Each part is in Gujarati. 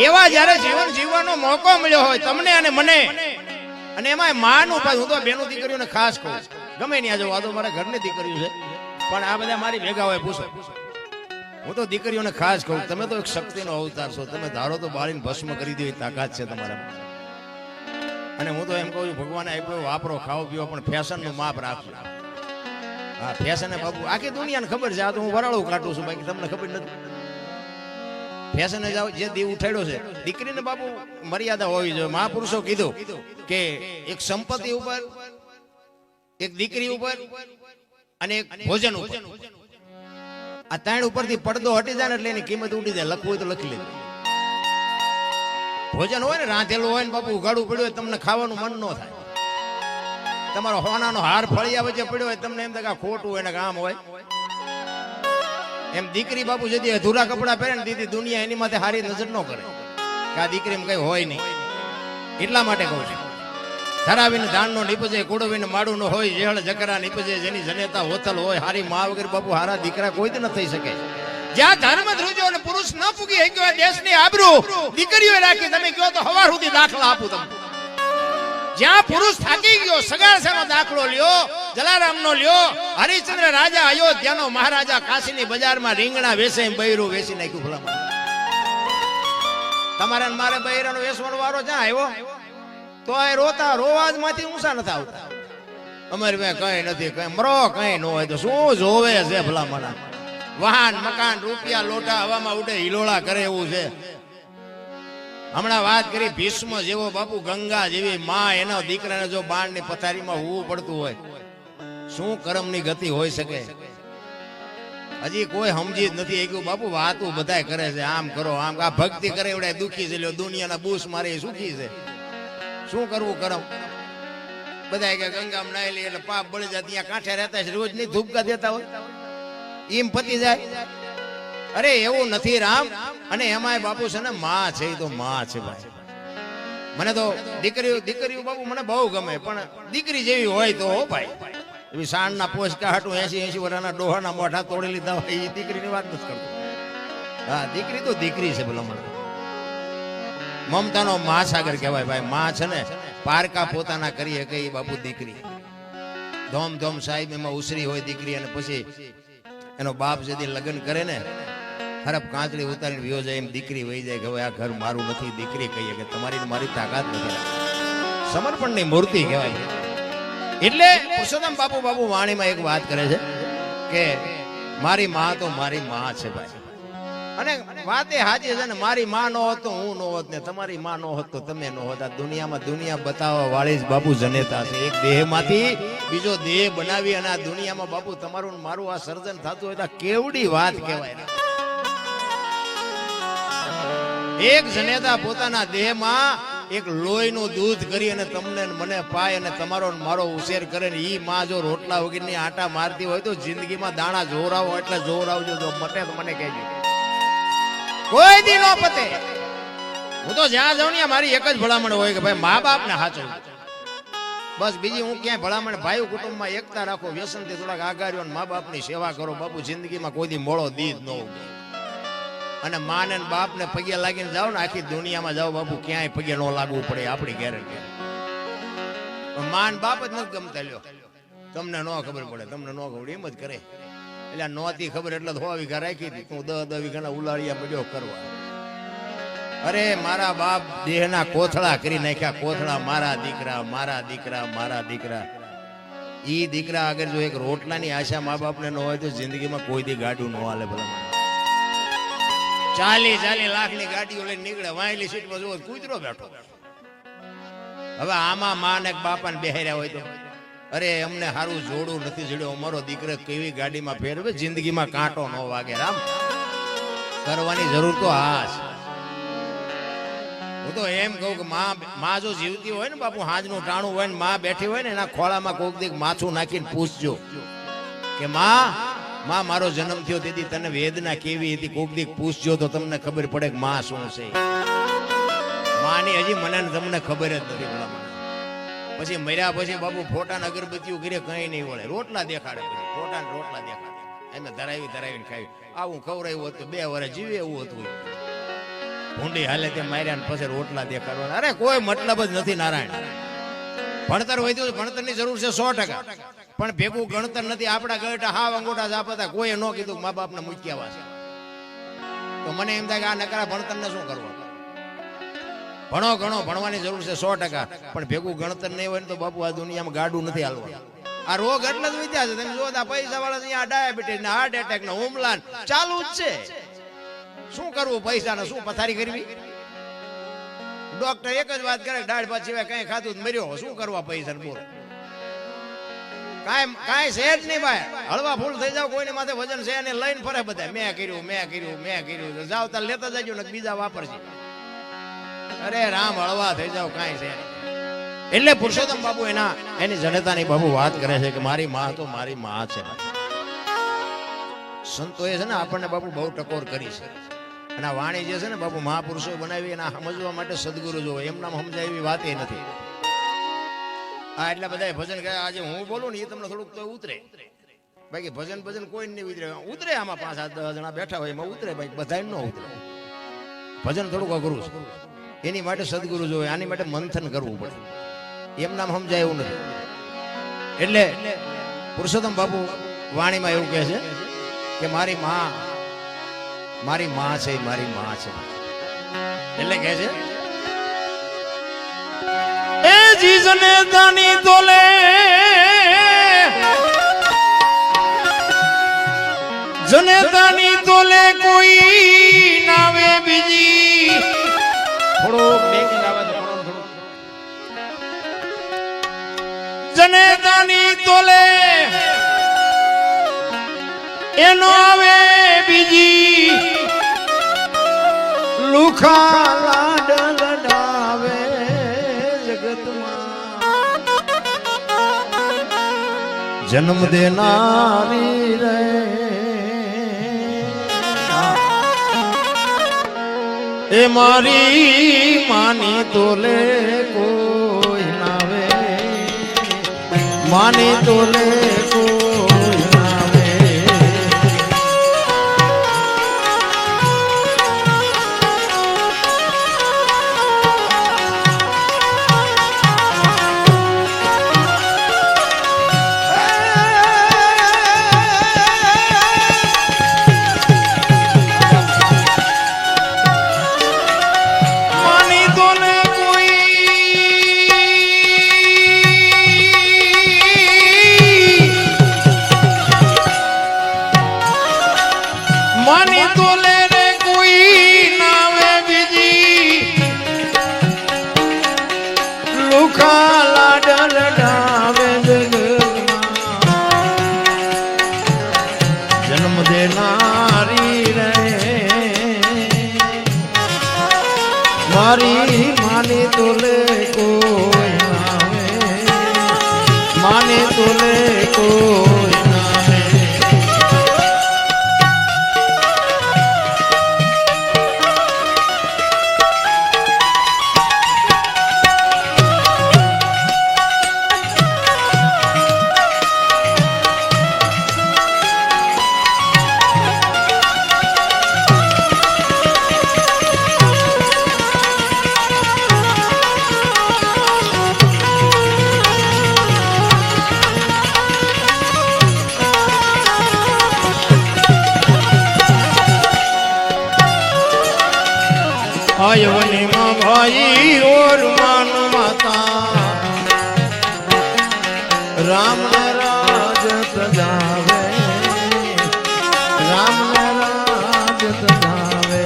એવા જ્યારે જીવન જીવવાનો મોકો મળ્યો હોય તમને અને મને, અને એમાં માનું પાછું, હું તો બેનું દીકરીઓને ખાસ કહું, ગમે ત્યાં જવું, આ તો મારા ઘરની દીકરીઓ છે, પણ આ બધા મારી ભેગા હોય પૂછો, હું તો દીકરીઓને ખાસ કહું, તમે તો એક શક્તિનો અવતાર છો, તમે ધારો તો બાળીને ભસ્મ કરી દો એ તાકાત છે તમારા. અને હું તો એમ કહું છું, ભગવાને આપ્યો વાપરો, ખાઓ પીવો, પણ ફેશનનું માપ રાખજો. હા, ફેશન બાબુ આખી દુનિયાને ખબર છે, આ તો હું વરાળું કાઢું છું, બાકી તમને ખબર નથી. ફેશન જાવ જે દીવ ઉઠાડ્યો છે, દીકરીને બાબુ મર્યાદા હોવી જોઈએ. મહાપુરુષો કીધું કે એક સંપત્તિ ઉપર, એક દીકરી ઉપર અને એક ભોજન ઉપર, આ ત્રણ ઉપરથી પડદો હટી જાય ને એટલે એની કિંમત ઉડી જાય. લખવું હોય તો લખી લેજો. ભોજન હોય ને, રાંધેલું હોય ને બાપુ, ઉગાડવું પડ્યું હોય, તમને ખાવાનું મન ન થાય. તમારો હોનાનો હાર ફળિયા વચ્ચે પડ્યો હોય, તમને એમ થાય કે ખોટું હોય ને કામ હોય. એમ દીકરી બાપુ જતી અધૂરા કપડા પહેરે ને દીદી, દુનિયા એની માથે હારી નજર ન કરે કે આ દીકરીમાં કઈ હોય નહીં. એટલા માટે કહું છું, ધરાવીને ધાનનો નીપજે, કુડવીને માડું ન હોય, જેહળ જકરા નીપજે, જેની જનેતા હોતલ હોય, હારી મા વગર બાપુ હારા દીકરા કોઈ જ ન થઈ શકે. જ્યાં ધર્મ ધ્રુજો અને પુરુષ ન પૂગી શક્યો, દેશની આબરૂ દીકરીઓ રાખી. તમે કહો તો હવાર સુધી દાખલા આપું તમને. જ્યાં પુરુષ થાકી ગયો, સગાસેનો દાખલો લ્યો, જલારામનો લ્યો, હરિશ્ચંદ્ર રાજા અયોધ્યાનો મહારાજા કાશીની બજારમાં રીંગણા વેસે, બૈરું વેસી નાખ્યું. ભલામણ તમારે મારે બૈરાનો વેસવાનો વારો જ્યાં આવ્યો તો આ રોતા રોવાજ માંથી ઊંચા નથી આવતા. અમારી પાસે કઈ નથી, કઈ મરો કઈ ન હોય તો શું જોવે છે ભલામણ? વાહન મકાન રૂપિયા લોટા હવામાં ઉડે, હિલોળા કરે એવું છે. હમણાં વાત કરી ભીષ્મ જેવો બાપુ, ગંગા જેવી માં, એના દીકરાને જો બાણની પથારીમાં હોવું પડતું હોય, શું કર્મની ગતિ હોઈ શકે? હજી કોઈ સમજી જ નથી શક્યું બાપુ. વાતું બધાય કરે છે, આમ કરો આમ, આ ભક્તિ કરે એવડે દુખી છે, દુનિયાના બૂસ મારે સુખી છે. શું કરવું કરમ? બધા કે ગંગામાં નાઈ લે એટલે પાપ બળી જાય. ત્યાં કાંઠે રહેતા છે, રોજ ની ધૂપકા દેતા હોય, એમ પતી જાય. અરે એવું નથી રામ. અને એમાંય બાપુ છે ને, માં છે એ તો માં છે ભાઈ. મને તો દીકરીઓ બાપુ મને બહુ ગમે, પણ દીકરી જેવી હોય તો હો ભાઈ. એવી સાંજના પોચકા હાટું 80 વર્ષના ડોહાના મોઢા તોડી લીધા હોય, એ દીકરીની વાત નથી કરતો. હા, દીકરી તો દીકરી છે ભલા મને. મમતાનો મહાસાગર કહેવાય ભાઈ. માં છે ને, પારકા પોતાના કરી શકે એ બાપુ દીકરી. ધોમ ધોમ સાહેબ એમાં ઉસરી હોય દીકરી, અને પછી એનો બાપ જેથી લગ્ન કરે ને, હરપ કાંચડી ઉતારીને વિયો જાય, એમ દીકરી વહી જાય કે હવે આ ઘર મારું નથી. દીકરી કહીએ કે તમારી મારી તાકાત નથી. સમર્પણની મૂર્તિ કહેવાય. એટલે પુરુષોત્તમ બાપુ વાણીમાં એક વાત કરે છે કે મારી માં તો મારી માં છે ભાઈ. અને વાત એ સાચી છે ને, મારી માં નો હોત તો હું નો હોત, ને તમારી માં નો હોત તો તમે નો હોત. આ દુનિયામાં દુનિયા બતાવવા વાળી જ બાપુ જનેતા છે. એક દેહમાંથી બીજો દેહ બનાવી અને આ દુનિયામાં બાપુ તમારું મારું આ સર્જન થતું હોય તો કેવડી વાત કહેવાય. એક જનેતા પોતાના દેહમાં એક લોહીનું દૂધ કરી અને તમને મને પાય અને તમારો મારો ઉછેર કરે ને, ઈ માં જો રોટલા વગરની આટા મારતી હોય તો જિંદગીમાં દાણા જોરાવો એટલે જોરાવજો. જો મટે તો મને કહેજો, કોઈ દી નો પતે. હું તો જ્યાં જાઉં ત્યાં મારી એક જ ભલામણ હોય કે ભાઈ મા બાપ ને સાચો. બસ બીજી હું ક્યાંય ભલામણ. ભાઈ કુટુંબમાં એકતા રાખો, વ્યસનથી થોડાક આગાર્યો, મા બાપની સેવા કરો બાપુ. જિંદગીમાં કોઈ દી મોળો દીધ ન ઉગે. અને માં ને બાપ ને પગે લાગીને જાઓ ને, આખી દુનિયામાં જાઓ બાપુ, ક્યાંય પગે ન લાગવું પડે, આપણી ગેરંટી. માન બાપ જ નથી ગમતા. લ્યો તમને ન ખબર પડે, તમને ન ખબર એમ જ કરે. એટલે નહોતી ખબર એટલે 100 વીઘા રાખી હતી, હું 10 વીઘાના ઉલાળિયા મળ્યો કરવા. અરે મારા બાપ દેહના કોથળા કરી નાખ્યા, કોથળા. મારા દીકરા મારા દીકરા મારા દીકરા. ઈ દીકરા અગર જો એક રોટલાની આશા મા બાપને ન હોય તો જિંદગીમાં કોઈ દી ગાડું ન હાલે. ભલા 40 લાખની ગાડીઓ લઈને નીકળે, વાયલી સીટમાં જોવો કૂતરો બેઠો. હવે આમાં માં ને બાપાને બેહાર્યા હોય તો, અરે અમને સારું જોડું નથી જડ્યો, અમારો દીકરો કેવી ગાડીમાં ફેરવે, જિંદગીમાં કાંટો ન વાગે. રામ કરવાની જરૂર તો આ છે. હું તો એમ કહું કે માં જો જીવતી હોય ને બાપુ, હાજનું ટાણું હોય ને માં બેઠી હોય ને, એના ખોળામાં કોક દીક માથું નાખીને પૂછજો કે માં મારો જન્મ થયો તેથી તને વેદના કેવી હતી, કોક દીક પૂછજો તો તમને ખબર પડે કે માં શું છે. માની હજી મને તમને ખબર જ નથી. પછી મર્યા પછી બાપુ ફોટા અગરબત્તીઓ કરે, કઈ નહીં વળે. રોટલા દેખાડે, ફોટા રોટલા દેખાડે, એમને ધરાવીને ખાવી. આવું ખવડાવ્યું હતું 2 વર્ષ જીવે એવું હતું. ભૂંડી હાલે તે માર્યા ને પછી રોટલા દેખાડવાના. અરે કોઈ મતલબ જ નથી નારાયણ. ભણતર વધ્યું, ભણતરની જરૂર છે 100%, પણ ભેગું ગણતર નથી. આપણા ગળટા હાવ અંગોઠા જાપતા, કોઈએ ન કીધું મા બાપને મૂક્યા છે. તો મને એમ થાય કે આ નકરા ભણતરને શું કરવું? ભણો ઘણો, ભણવાની જરૂર છે 100%, પણ ભેગું ગણતર નહીં હોય ને તો બાપુ આ દુનિયામાં ગાડું નથી હાલવા. આ રોગ એટલે જ વિદ્યા છે. તમે જો પૈસા વાળા અહીંયા ડાયાબિટીસ ને હાર્ટ એટેક ને હુમલા ચાલુ જ છે. શું કરવું પૈસા ને? શું પથારી કરવી? ડોક્ટર એક જ વાત કરે, દાળ ભાત સિવાય કઈ ખાતું જ મર્યો. શું કરવા પૈસા ને? બોલો, કાંઈ છે જ નહીં ભાઈ. હળવા ફૂલ થઈ જાવ, કોઈની માથે વજન છે ને લઈને ફરે બધા. મેં કર્યું, મેં કર્યું, મેં કર્યું. જાવ તાર લેતા જજો ને બીજા વાપરશે. અરે રામ, હળવા થઈ જાવ, કાંઈ છે. એટલે પુરુષોત્તમ બાપુ એની જનતાની બાપુ વાત કરે છે કે મારી માં તો મારી માં છે. સંતોએ છે ને આપણને બાપુ બહુ ટકોર કરી છે. અને આ વાણી જે છે ને બાપુ મહાપુરુષો બનાવી એના સમજવા માટે સદગુરુ જોવે. એમના સમજાય એવી વાત એ નથી. આ એટલા બધા ભજન ગયા આજે હું બોલું ને એ તમને થોડુંક તો ઉતરે. બાકી ભજન કોઈ નહીં ઉતરે. આમાં 5-7-10 જણા બેઠા હોય એમાં ઉતરે, બાકી બધા ન ઉતરે. ભજન થોડુંક અઘરું છે. એની માટે સદગુરુ જોવે. આની માટે મંથન કરવું પડે. એમ નામ સમજાય એવું નથી. એટલે પુરુષોત્તમ બાપુ વાણીમાં એવું કહે છે કે મારી માં છે, મારી માં છે. એટલે કહે છે એ જીજને દાની તોલે જને દાની તોલે કોઈ નાવે બીજી. થોડોક બેકિંગ આવે તો જને દાની તોલે એનો આવે બીજી. લુખા લાડ લડાવે જગતમાં જન્મ દેનારી રે. એ મારી માની તોલે કોઈ નાવે, માની તોલે કોઈ નાવે. માની તોલે રે કોઈ નાવે બીજી. લુખા લાડ લડાવે જગતમાં જન્મ દેનારી રે. મારી માની તોલે કોઈ નાવે, માની તોલે કોઈ નાવે. आयवनी माँ भाई और मान माता राम राज सजावे, राम राज सजावे.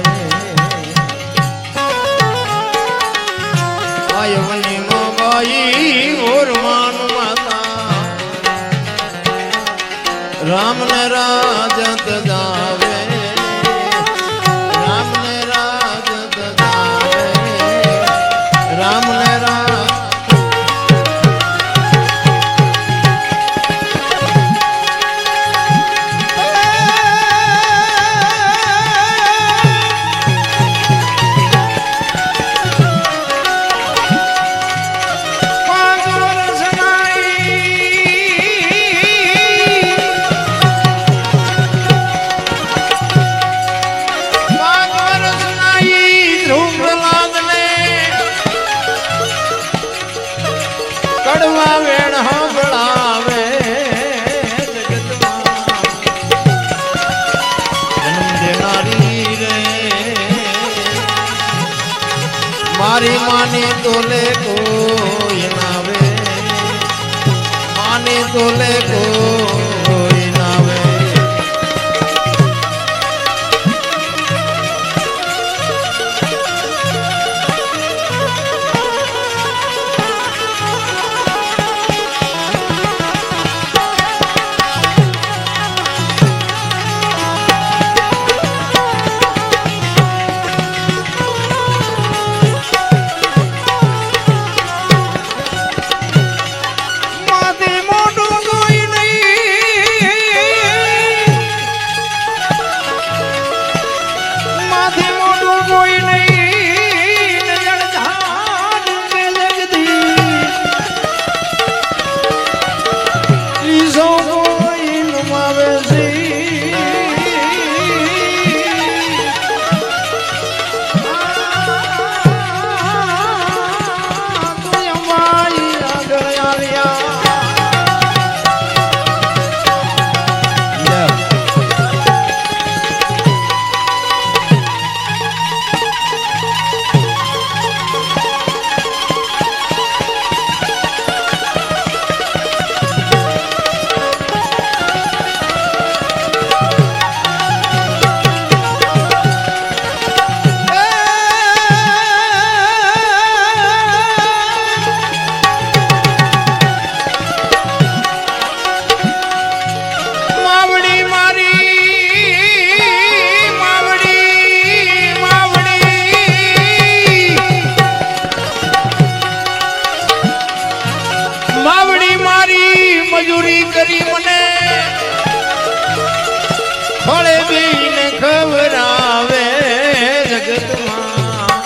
आयवनी माँ भाई और मान माता राम राज सजावे. राम ने राम મારી માની તોલે કોઈ નાવે માની તોલે કોઈ નાવે મજૂરી કરી મને ફળે બીને ખવરાવે જગતમાં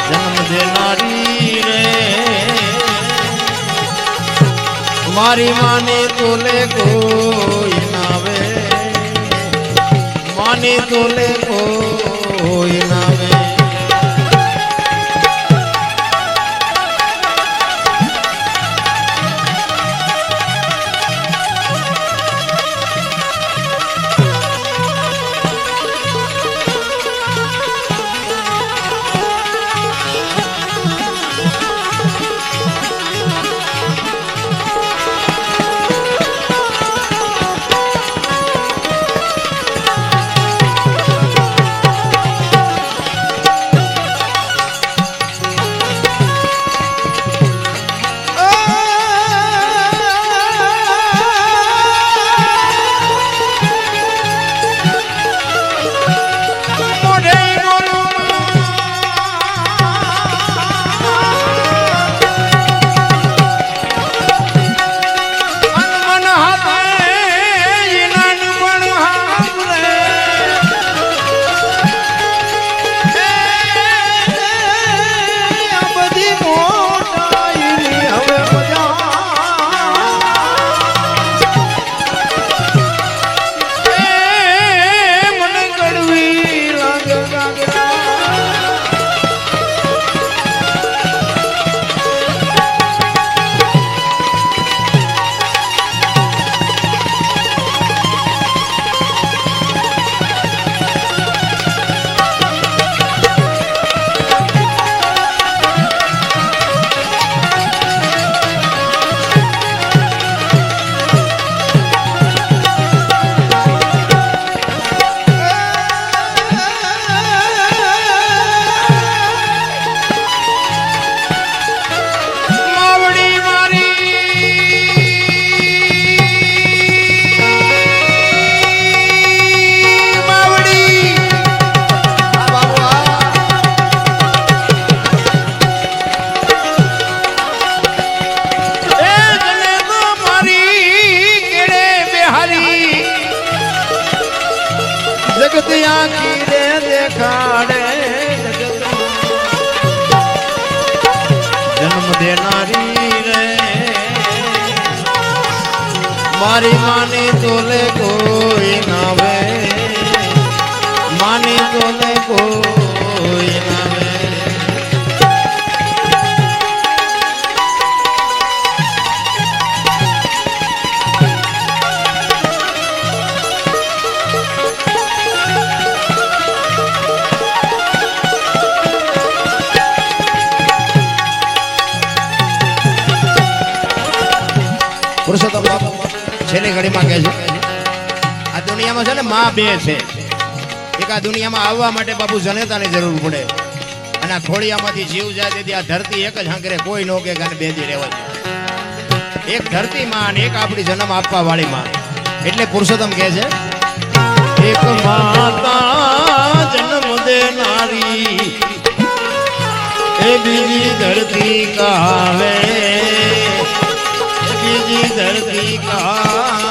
જન્મ દેનારી રે મારી માને તોલે કોઈ નાવે માને તોલે કોઈ નાવે જગત આખી રે દેખાડે જન્મ દેનારી રે મારી માની તોલે કોઈ નાવે માની તોલે કોઈ નાવે પુરુષોત્તમ બાપુ છેલ્લી ઘડીમાં કહે છે આ દુનિયામાં છે ને માં બે છે. એક આ દુનિયામાં આવવા માટે બાપુ જનેતાની જરૂર પડે અને આ ખોડિયામાંથી જીવ જાય તેથી આ ધરતી એક જ હાંકરે કોઈ નો કે ગાને બેજી રહેવા દે. એક ધરતી માં અને એક આપણી જન્મ આપવા વાળી માં. એટલે પુરુષોત્તમ કહે છે એક માતા જન્મ દેનારી એ બીજી ધરતી કહાવે, બીજી ધરતી કહાવે.